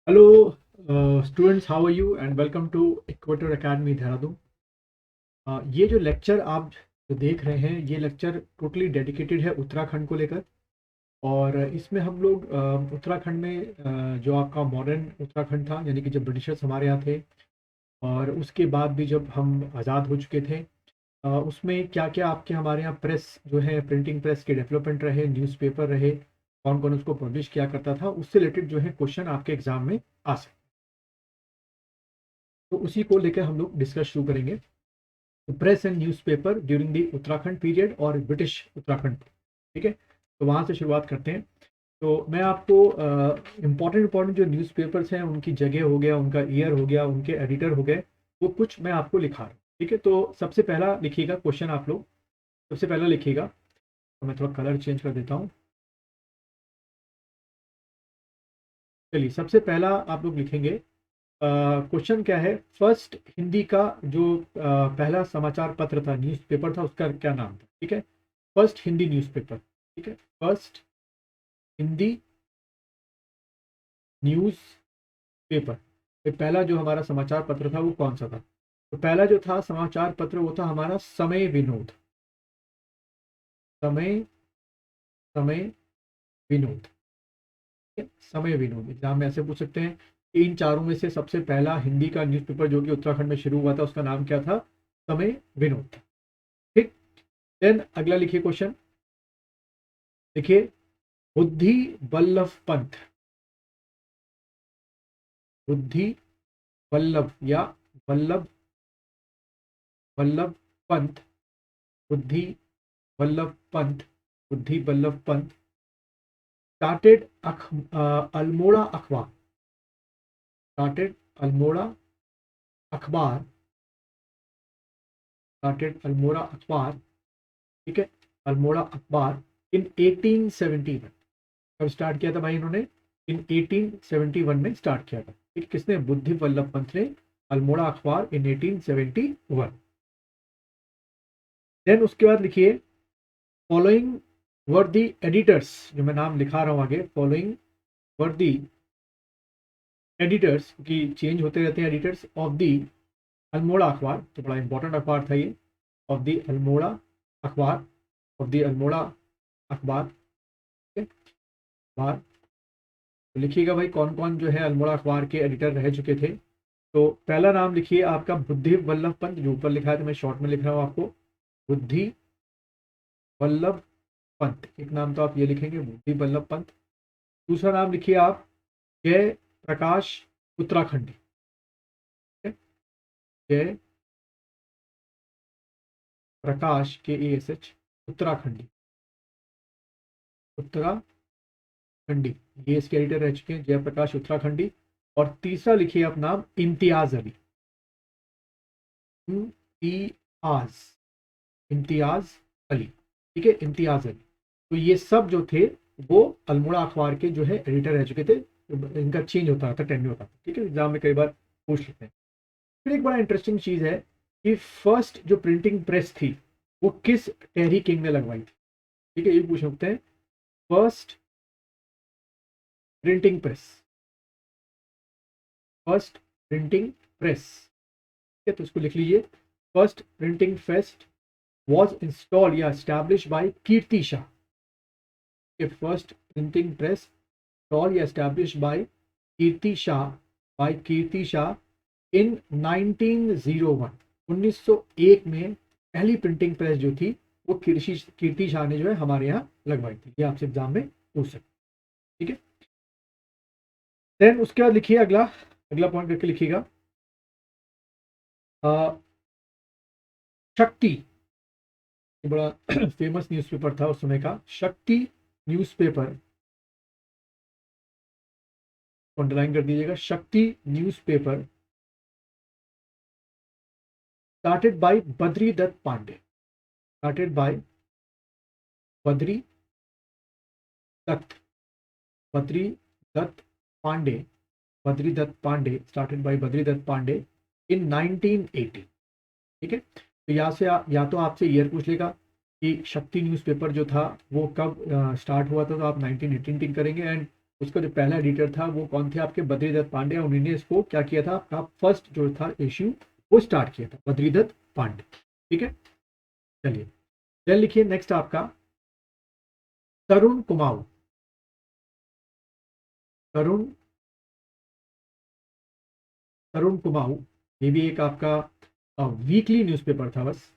Hello, students, how are you? And welcome to Equator Academy, Dehradun. ये जो lecture आप जो देख रहे हैं, ये लेक्चर टोटली डेडिकेटेड है उत्तराखंड को लेकर। और इसमें हम लोग उत्तराखंड में जो आपका मॉडर्न उत्तराखंड था, यानी कि जब ब्रिटिशर्स हमारे यहाँ थे और उसके बाद भी जब हम आज़ाद हो चुके थे, उसमें क्या क्या आपके हमारे यहाँ प्रेस जो है, प्रिंटिंग प्रेस के डेवलपमेंट रहे, न्यूज़पेपर रहे, कौन कौन उसको पब्लिश किया करता था, उससे रिलेटेड जो है क्वेश्चन आपके एग्जाम में आ सकते। तो उसी को लेकर हम लोग डिस्कस शुरू करेंगे। Press and newspaper during the Uttarakhand period और ब्रिटिश उत्तराखंड। ठीक है, तो वहाँ से शुरुआत करते हैं। तो मैं आपको इम्पॉर्टेंट जो न्यूज़पेपर्स हैं उनकी जगह हो गया, उनका ईयर हो गया, उनके एडिटर हो गए, वो कुछ मैं आपको लिखा रहा हूँ। ठीक है, तो सबसे पहला लिखिएगा क्वेश्चन आप लोग। सबसे पहला लिखिएगा, तो मैं थोड़ा कलर चेंज कर देता हूँ। चलिए, सबसे पहला आप लोग लिखेंगे। क्वेश्चन क्या है? फर्स्ट हिंदी का जो पहला समाचार पत्र था, न्यूज़पेपर था, उसका क्या नाम था? ठीक है, फर्स्ट हिंदी न्यूज़पेपर। ठीक है, फर्स्ट हिंदी न्यूज़ पेपर। तो पहला जो हमारा समाचार पत्र था वो कौन सा था? तो पहला जो था समाचार पत्र वो था हमारा समय विनोद। समय समय विनोद। ठीक है? समय विनोद एग्जाम में ऐसे पूछ सकते हैं। इन चारों में से सबसे पहला हिंदी का न्यूज़पेपर जो कि उत्तराखंड में शुरू हुआ था, उसका नाम क्या था? समय विनोद था। ठीक। देन अगला लिखिए क्वेश्चन। देखिए, बुद्धि वल्लभ पंत। बुद्धि वल्लभ या वल्लभ वल्लभ पंत। बुद्धि वल्लभ पंत। बुद्धि वल्लभ पंत स्टार्टेड अल्मोड़ा अखबार। स्टार्टेड अल्मोड़ा अखबार। स्टार्टेड अल्मोड़ा अखबार। ठीक है, अल्मोड़ा अखबार इन 1871। कब स्टार्ट किया था भाई इन्होंने? इन 1871 में स्टार्ट किया था। ठीक, किसने? बुद्धि वल्लभ पंत ने अल्मोड़ा अखबार इन 1871। देन उसके बाद लिखिए, फॉलोइंग वर दी एडिटर्स। जो मैं नाम लिखा रहा हूं आगे, फॉलोइंग वर दी एडिटर्स, की चेंज होते रहते हैं एडिटर्स, ऑफ दी अल्मोड़ा अखबार। तो बड़ा इंपॉर्टेंट अखबार था ये। ऑफ दी अल्मोड़ा अखबार। ऑफ दी अल्मोड़ा अखबार। ठीक है, अखबार। तो लिखिएगा भाई कौन कौन जो है अल्मोड़ा अखबार के एडिटर रह चुके थे। तो पहला नाम लिखिए आपका बुद्धि वल्लभ पंत, जो ऊपर लिखा है, तो मैं शॉर्ट में लिख रहा हूँ आपको, बुद्धि वल्लभ पंत। एक नाम तो आप ये लिखेंगे, बुद्धि वल्लभ पंत। दूसरा नाम लिखिए आप, जय प्रकाश उत्तराखंडी। जय प्रकाश, के A S H, Uttarakhandi. Uttarakhandi, ये इसके एडिटर रह चुके हैं, जयप्रकाश उत्तराखंडी। और तीसरा लिखिए आप नाम, इम्तियाज अली। इम्तियाज, इम्तियाज अली। ठीक है, इम्तियाज अली। तो ये सब जो थे वो अल्मोड़ा अखबार के जो है एडिटर रह चुके थे। इनका चेंज होता था, टेन्योर होता था। ठीक है, एग्जाम में कई बार पूछ लेते हैं। फिर एक बड़ा इंटरेस्टिंग चीज है कि फर्स्ट जो प्रिंटिंग प्रेस थी वो किस टेरी किंग ने लगवाई थी? ठीक है, ये पूछ सकते हैं। First printing press, first printing press. ठीक है, तो इसको लिख लीजिए। फर्स्ट प्रिंटिंग फेस्ट वॉज इंस्टॉल या establish by Kirti Shah. First printing press install या establish by Kirti Shah, by Kirti Shah in 1901। 1901 में पहली प्रिंटिंग प्रेस जो थी वो कीर्ति शाह ने जो है हमारे यहाँ लगवाई थी। ये आपसे एग्जाम में पूछ सकते। ठीक है, देन उसके बाद लिखिए अगला, अगला पॉइंट करके लिखिएगा, शक्ति। बड़ा फेमस न्यूज़पेपर था उस समय का, शक्ति न्यूज़पेपर। अंडरलाइन कर दीजिएगा, Shakti newspaper started by Badri Dutt Pande. Started by Badri Dutt, Badri Dutt Pande. Badri Dutt Pande, started by Badri Dutt Pande in 1980। ठीक है, तो यहाँ से या तो आपसे ईयर पूछ लेगा कि शक्ति न्यूज़पेपर जो था वो कब स्टार्ट हुआ था, तो आप 1918 टिक करेंगे। एंड उसका जो पहला एडिटर था वो कौन थे आपके, बद्रीदत्त पांडे। उन्हीं ने इसको क्या किया था, आपका फर्स्ट जो था इश्यू वो स्टार्ट किया था, बद्रीदत्त पांडे। ठीक है, चलिए देन लिखिए नेक्स्ट आपका तरुण कुमाऊं। तरुण तरुण कुमाऊं, ये भी एक आपका वीकली न्यूज़पेपर था। बस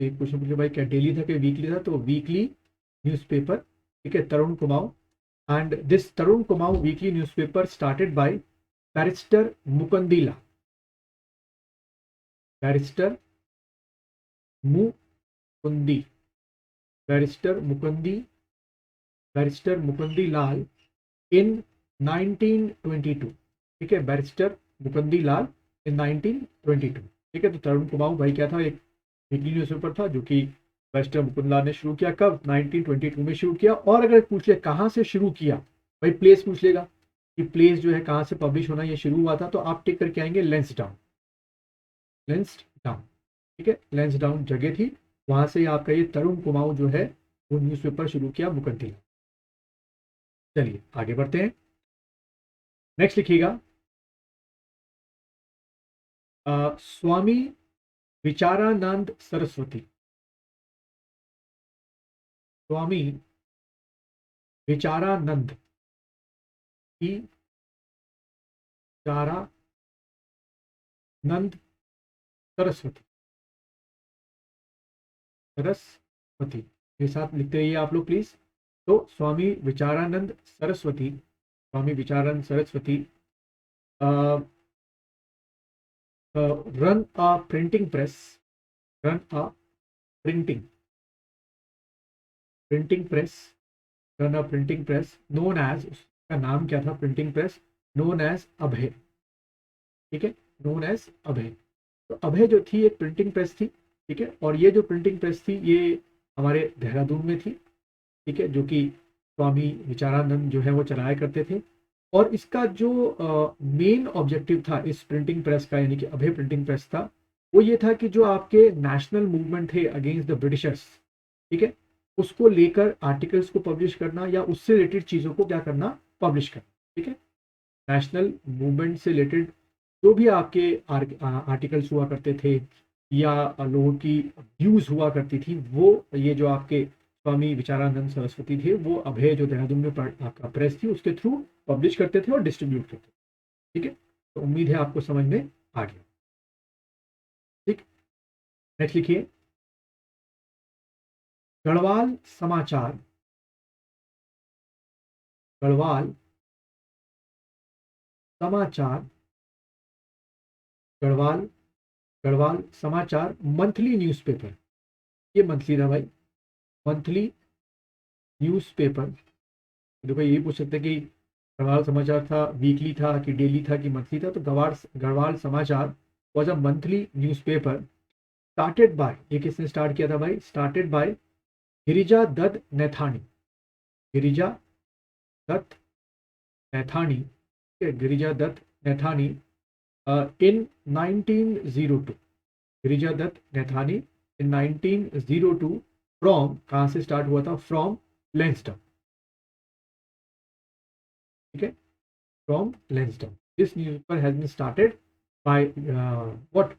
एक क्वेश्चन पूछे भाई क्या डेली था कि वीकली था, तो वीकली न्यूज़पेपर। ठीक है, Tarun Kumaon. And this Tarun Kumaon weekly newspaper started by barrister Mukundi Lal. Barrister Mukundi barrister Mukundi barrister Mukundi Lal in 1922। ठीक है, बैरिस्टर मुकुंदी लाल इन 1922। ठीक है, तो तरुण कुमाऊं भाई क्या था, एक वीकली न्यूज़पेपर था जो कि बैरिस्टर मुकुंद लाल ने शुरू किया। कब, 1922 में शुरू किया। और अगर पूछ ले कहाँ से शुरू किया, भाई प्लेस पूछ लेगा कि प्लेस जो है कहाँ से पब्लिश होना ये शुरू हुआ था, तो आप टिक करके आएंगे लेंसडाउन। लेंसडाउन, ठीक है, लेंसडाउन जगह थी, वहां से आपका ये तरुण कुमाऊं जो है वो न्यूज़पेपर शुरू किया मुकुंदी। चलिए आगे बढ़ते हैं, नेक्स्ट लिखिएगा स्वामी विचारानंद सरस्वती। स्वामी विचारानंद की विचारानंद सरस्वती। सरस्वती मेरे साथ लिखते रहिए आप लोग प्लीज। तो Swami Vicharananda Saraswati, Swami Vicharananda Saraswati ran a printing press, ran a printing printing press ran a printing press known as, उसका नाम क्या था printing press, known as Abhay. ठीक है, नोन एज अभय। तो अभय जो थी एक प्रिंटिंग प्रेस थी। ठीक है, और ये जो प्रिंटिंग प्रेस थी ये हमारे देहरादून में थी। ठीक है, जो कि स्वामी विचारानंद जो है वो चलाया करते थे। और इसका जो मेन ऑब्जेक्टिव था इस प्रिंटिंग प्रेस का, यानी कि अभय प्रिंटिंग प्रेस था, वो ये था कि जो आपके नेशनल मूवमेंट थे अगेंस्ट द ब्रिटिशर्स, ठीक है, उसको लेकर आर्टिकल्स को पब्लिश करना या उससे रिलेटेड चीज़ों को क्या करना, पब्लिश करना। ठीक है, नेशनल मूवमेंट से रिलेटेड जो भी आपके आर्टिकल्स हुआ करते थे या लोगों की व्यूज हुआ करती थी, वो ये जो आपके स्वामी विचारानंद सरस्वती थे वो अभय जो देहरादून में आपका प्रेस थी उसके थ्रू पब्लिश करते थे और डिस्ट्रीब्यूट करते थे। ठीक है, तो उम्मीद है आपको समझ में आ गया। ठीक, नेक्स्ट लिखिए गढ़वाल समाचार। गढ़वाल समाचार, गढ़वाल गढ़वाल समाचार मंथली न्यूज़पेपर। ये मंथली था भाई, मंथली न्यूज़पेपर। देखो यही पूछ सकते कि गढ़वाल समाचार था वीकली था कि डेली था कि मंथली था, तो Garhwal Samachar was a monthly newspaper started by, ये किसने स्टार्ट किया था भाई, started by Girija Dutt Naithani. Girija Dutt Naithani, Girija Dutt Naithani in 1902। Girija Dutt Naithani in 1902 from, कहां से स्टार्ट हुआ था, फ्रॉम लेंसडाउन। ठीक है, from Lansdowne. This newspaper has been started by what,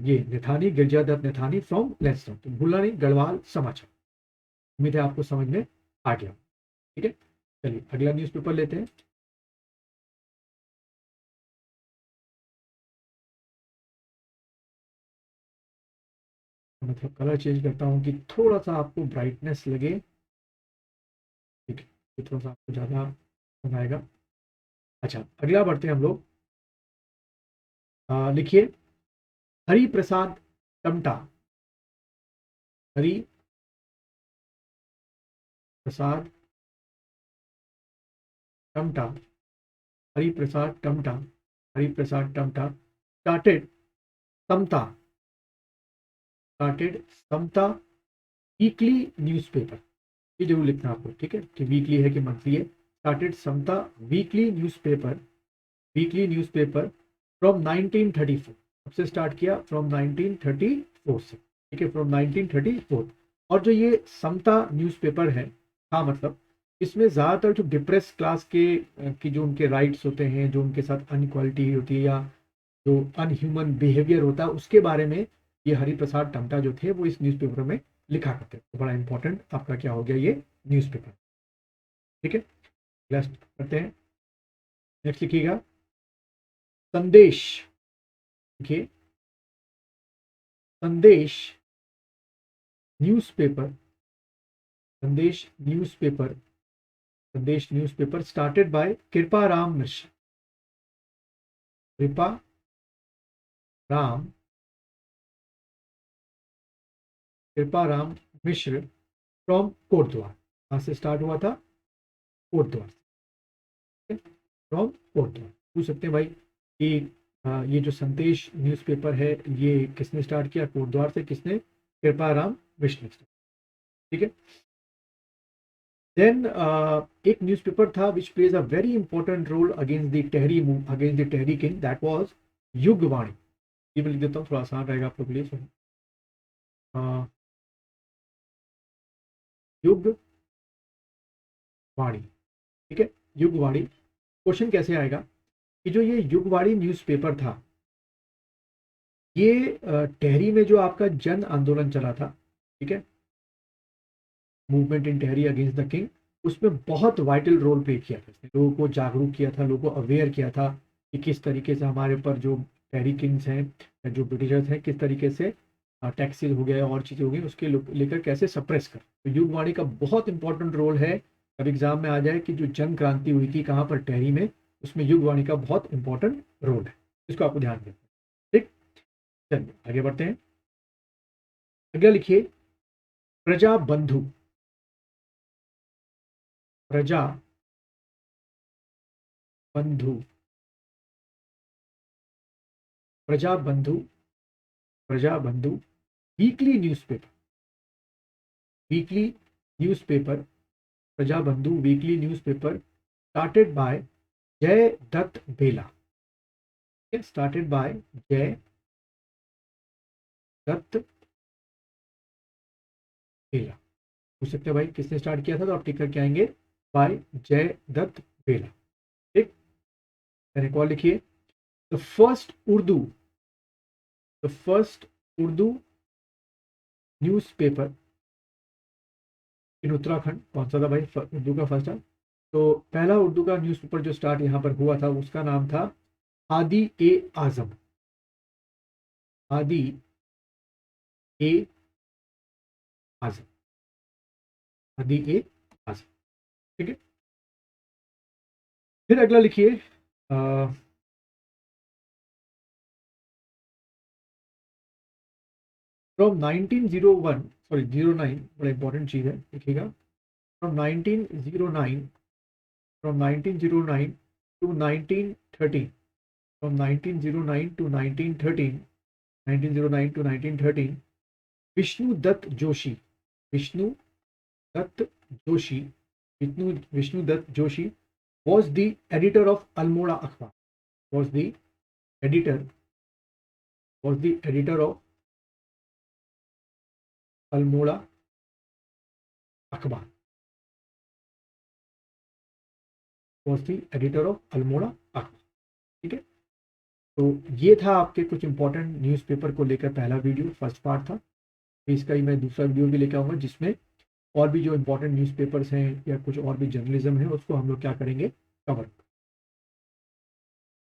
ये नैथानी, गिरिजा दत्त नैथानी फ्रॉम लेंसडाउन। तो भूलना नहीं, गढ़वाल समाचार। उम्मीद है आपको समझ में आ गया। ठीक है, चलिए अगला न्यूज़पेपर लेते हैं। मतलब कलर चेंज करता हूँ कि थोड़ा सा आपको ब्राइटनेस लगे। ठीक है, थोड़ा सा आपको ज़्यादा बनाएगा। अच्छा, अगला बढ़ते हैं हम लोग। लिखिए हरि प्रसाद टमटा। हरि प्रसाद टमटा, हरि प्रसाद टमटा, हरि प्रसाद टमटा स्टार्टेड समता, स्टार्टेड समता वीकली न्यूज़पेपर। ये जरूर लिखना आपको, ठीक है, कि वीकली है कि मंथली है। Started Samta weekly newspaper, weekly newspaper from 1934। सबसे स्टार्ट किया फ्रॉम 1934 से। ठीक है, फ्रॉम 1934। और जो ये समता न्यूज़पेपर है, हाँ मतलब इसमें ज़्यादातर जो डिप्रेस क्लास के की जो उनके राइट्स होते हैं, जो उनके साथ अनइक्वालिटी होती है या जो अनह्यूमन बिहेवियर होता है, उसके बारे में ये हरिप्रसाद टमटा जो थे वो इस न्यूज़पेपर में लिखा करते थे। तो बड़ा इंपॉर्टेंट आपका क्या हो गया ये न्यूज़पेपर। ठीक है, नेक्स्ट करते हैं। नेक्स्ट लिखिएगा संदेश। देखिए संदेश न्यूज़पेपर, संदेश न्यूज़पेपर, संदेश न्यूज़पेपर स्टार्टेड बाय कृपा राम मिश्र, कृपा राम, कृपा राम मिश्र फ्रॉम कोटद्वार। कहाँ से स्टार्ट हुआ था? कोटद्वार से, फ्रॉम कोटद्वार। पूछ सकते हैं भाई कि ये जो संदेश न्यूज़पेपर है ये किसने स्टार्ट किया? कोटद्वार से। किसने? कृपा राम मिश्र ने। ठीक है। देन एक न्यूज़पेपर था which plays a very important role against the Tehri against the Tehri king, that was Yugvani. ये मैं लिख देता हूँ, थोड़ा आसान रहेगा आप लोग के लिए। युगवाणी, ठीक है, युगवाणी। क्वेश्चन कैसे आएगा कि जो ये युगवाणी न्यूज़पेपर था, ये टहरी में जो आपका जन आंदोलन चला था, ठीक है, movement in Tahri against the king, उसमें बहुत वाइटल रोल प्ले किया था। इसने लोगों को जागरूक किया था, लोगों को अवेयर किया था कि किस तरीके से हमारे ऊपर जो टहरी किंग्स हैं या जो ब्रिटिशर्स हैं किस तरीके से टैक्सेस हो गया और चीज़ें हो गई उसके लेकर कैसे सप्रेस कर। तो युगवाणी का बहुत इंपॉर्टेंट रोल है। अब एग्जाम में आ जाए कि जो जन क्रांति हुई थी कहाँ पर? टहरी में। उसमें युगवाणी का बहुत इंपॉर्टेंट रोल है, इसको आपको ध्यान देना। ठीक, चलिए आगे बढ़ते हैं। अगला लिखिए प्रजा बंधु, प्रजा बंधु, प्रजा बंधु, प्रजा बंधु वीकली न्यूज़पेपर, वीकली न्यूज़पेपर, प्रजा बंधु वीकली न्यूज़पेपर स्टार्टेड बाय जय दत्त बेला, स्टार्टेड बाय जय दत्त बेला। पूछ सकते हैं भाई किसने स्टार्ट किया था, तो आप टिक करके आएंगे बाय जय दत्त बेला। ठीक, एक और लिखिए the first Urdu, the first Urdu newspaper इन उत्तराखंड। कौन सा था भाई उर्दू का फर्स्ट था? तो पहला उर्दू का न्यूज़पेपर जो स्टार्ट यहाँ पर हुआ था उसका नाम था आदि ए आजम, आदि ए आजम, आदि ए आजम। ठीक है, फिर अगला लिखिए फ्रॉम 1901, सॉरी 09, बड़ा इंपॉर्टेंट चीज है, लिखिएगा from 1909, from 1909 to 1913, from 1909 to 1913, 1909 to 1913 Vishnu Dutt Joshi, Vishnu Dutt Joshi, Vishnu Dutt Joshi was the editor of Almora Akhbar, was the editor, was the editor of Almora Akhbar, was the editor of Almora Akhbar। ठीक है, तो ये था आपके कुछ इंपॉर्टेंट न्यूज़पेपर को लेकर पहला वीडियो, फर्स्ट पार्ट था। इसका ही मैं दूसरा वीडियो भी लेकर आऊँगा जिसमें और भी जो इंपॉर्टेंट न्यूज़पेपर्स हैं या कुछ और भी जर्नलिज्म है उसको हम लोग क्या करेंगे, कवर।